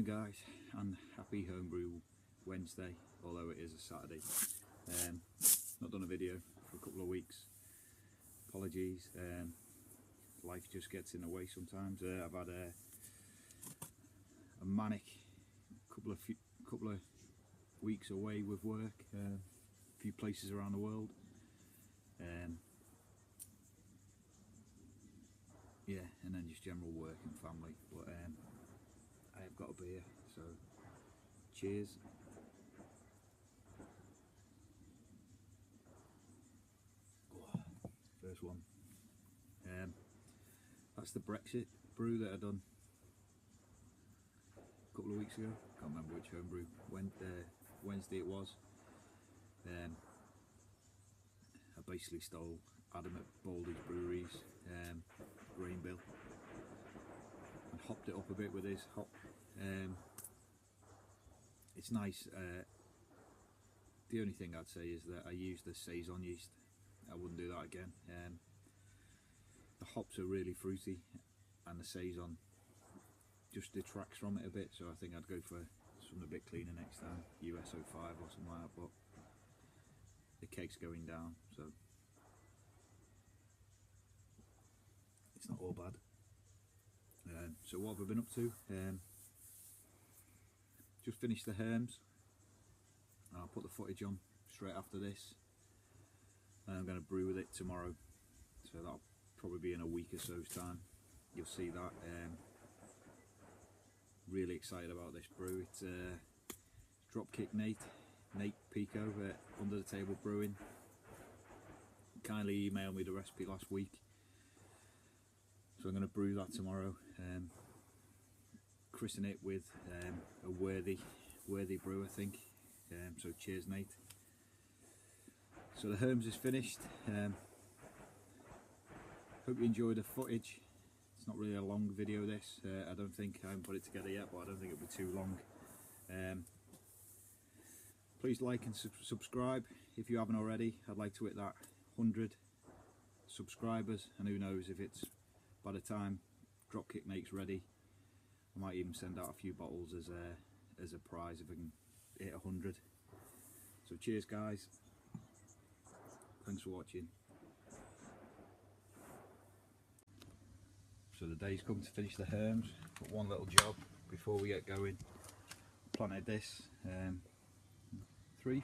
guys, and happy Homebrew Wednesday, although it is a Saturday. Not done a video for a couple of weeks, apologies. Life just gets in the way sometimes. I've had a manic couple of weeks away with work, a few places around the world. Yeah, and then just general work and family, but I have got a beer, so cheers. Oh, first one. That's the Brexit brew that I done a couple of weeks ago. Can't remember which homebrew Wednesday it was. I basically stole Adam at Baldy's Brewery's grain bill and hopped it up a bit with his hop. It's nice. The only thing I'd say is that I used the saison yeast. I wouldn't do that again. The hops are really fruity and the saison just detracts from it a bit, so I think I'd go for something a bit cleaner next time, US05 or something like that, but the cake's going down, so it's not all bad. So what have I been up to? Just finished the Herms. I'll put the footage on straight after this, and I'm going to brew with it tomorrow, so that'll probably be in a week or so's time. You'll see that. Really excited about this brew. It's Dropkick Nate Pico at Under the Table Brewing. Kindly emailed me the recipe last week, so I'm going to brew that tomorrow. Christen it with a worthy brew, I think. So cheers, Nate. So the Herms is finished. Hope you enjoyed the footage. It's not really a long video this. I don't think I haven't put it together yet, but I don't think it'll be too long. Please like and subscribe if you haven't already. I'd like to hit that 100 subscribers, and who knows, if it's by the time Dropkick Nate's ready, I might even send out a few bottles as a prize if I can hit 100. So cheers guys, thanks for watching. So the day's come to finish the Herms, but one little job before we get going. Planted this 3-4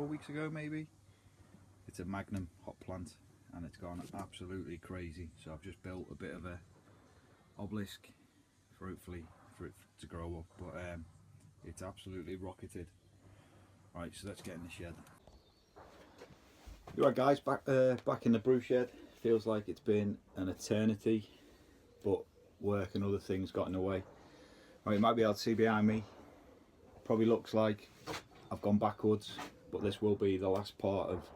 weeks ago maybe. It's a Magnum hop plant and it's gone absolutely crazy, so I've just built a bit of a obelisk for hopefully for it to grow up, but it's absolutely rocketed. Right, so let's get in the shed. Alright guys, back in the brew shed. Feels like it's been an eternity, but work and other things got in the way. Right, you might be able to see behind me, probably looks like I've gone backwards, but this will be the last part of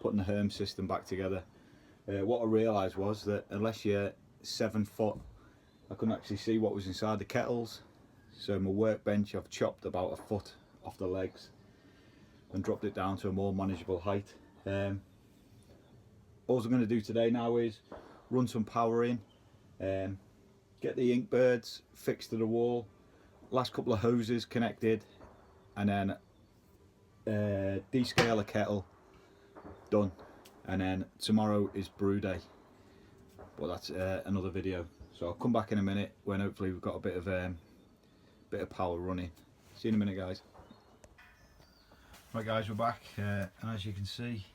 putting the Herm system back together. What I realised was that unless you're 7 foot, I couldn't actually see what was inside the kettles, so my workbench I've chopped about 1 foot off the legs and dropped it down to a more manageable height. All I'm going to do today now is run some power in, get the ink birds fixed to the wall, last couple of hoses connected, and then descale a kettle, done. And then tomorrow is brew day, but that's another video. So I'll come back in a minute when hopefully we've got a bit of power running. See you in a minute guys. Right guys, we're back, and as you can see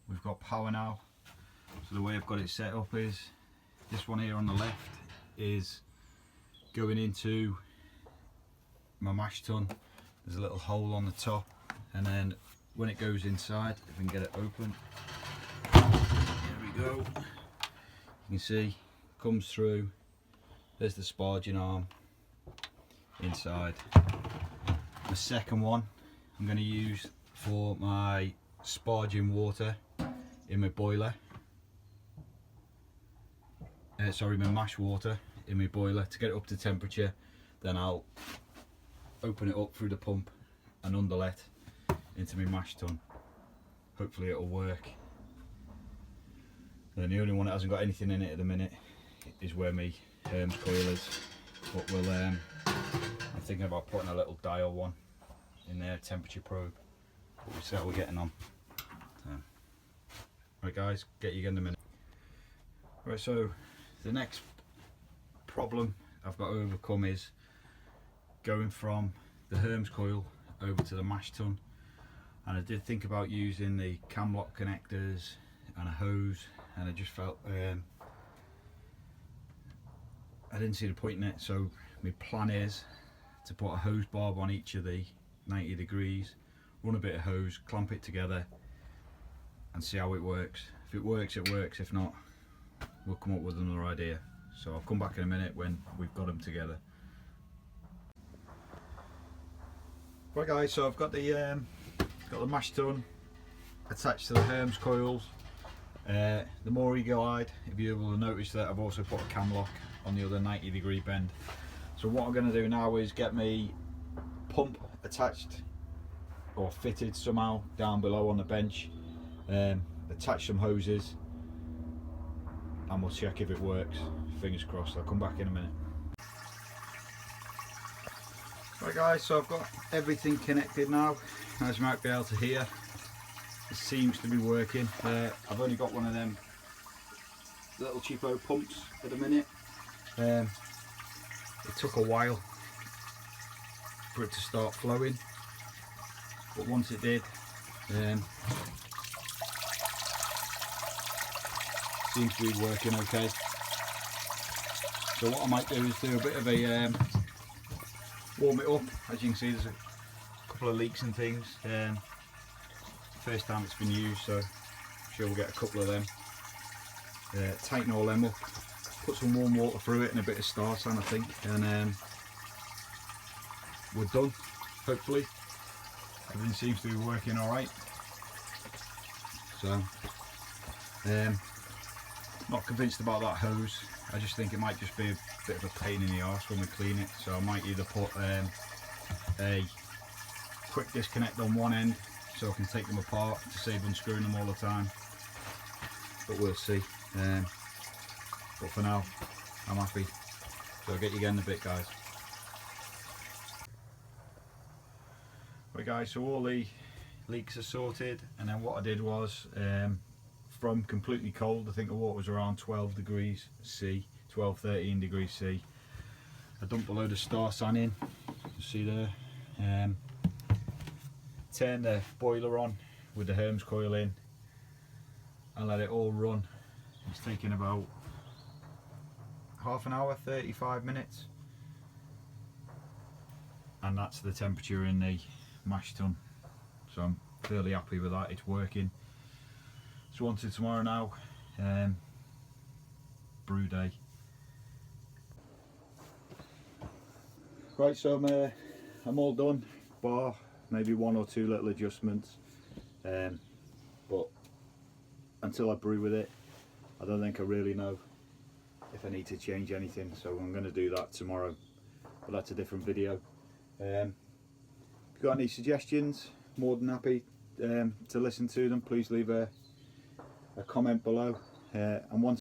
we've got power now. So the way I've got it set up is this one here on the left is going into my mash tun. There's a little hole on the top, and then when it goes inside, if we can get it open, there we go. You can see, comes through, there's the sparging arm inside. The second one I'm going to use for my sparging water in my boiler. Sorry, my mash water in my boiler to get it up to temperature. Then I'll open it up through the pump and underlet into my mash tun. Hopefully it'll work. And then the only one that hasn't got anything in it at the minute is where my Herms coil is. but we'll I'm thinking about putting a little dial one in there, temperature probe, but we'll see how we're getting on. So, right guys, get you again in a minute. Right, so the next problem I've got to overcome is going from the HERMS coil over to the mash tun, and I did think about using the cam lock connectors and a hose, and I just felt I didn't see the point in it. So my plan is to put a hose barb on each of the 90 degrees, run a bit of hose, clamp it together and see how it works. If it works, it works. If not, we'll come up with another idea. So I'll come back in a minute when we've got them together. Right guys, so I've got the mash tun attached to the HERMS coils. The more eagle-eyed, if you're able to notice that I've also put a cam lock on the other 90 degree bend. So what I'm going to do now is get my pump attached or fitted somehow down below on the bench, attach some hoses, and we'll check if it works. Fingers crossed. I'll come back in a minute. Right guys, so I've got everything connected now, as you might be able to hear. It seems to be working. I've only got one of them little cheapo pumps at the minute. It took a while for it to start flowing, but once it did, seems to be working okay. So what I might do is do a bit of a warm it up. As you can see, there's a couple of leaks and things. First time it's been used, so I'm sure we'll get a couple of them. Tighten all them up, put some warm water through it and a bit of star sand I think, and we're done, hopefully. Everything seems to be working alright. So not convinced about that hose. I just think it might just be a bit of a pain in the arse when we clean it, so I might either put a quick disconnect on one end so I can take them apart to save unscrewing them all the time, but we'll see. But for now, I'm happy. So I'll get you again in a bit, guys. Right guys, so all the leaks are sorted, and then what I did was, from completely cold, I think the water was around 12 degrees C, 12-13 degrees C, I dumped a load of star sand in, you see there. Turn the boiler on with the HERMS coil in and let it all run. It's taking about half an hour, 35 minutes, and that's the temperature in the mash tun, so I'm fairly happy with that. It's working. So on to tomorrow now, brew day. Right, so I'm all done, bar maybe one or two little adjustments, but until I brew with it, I don't think I really know if I need to change anything, so I'm going to do that tomorrow, but that's a different video. If you've got any suggestions, more than happy to listen to them. Please leave a comment below, and once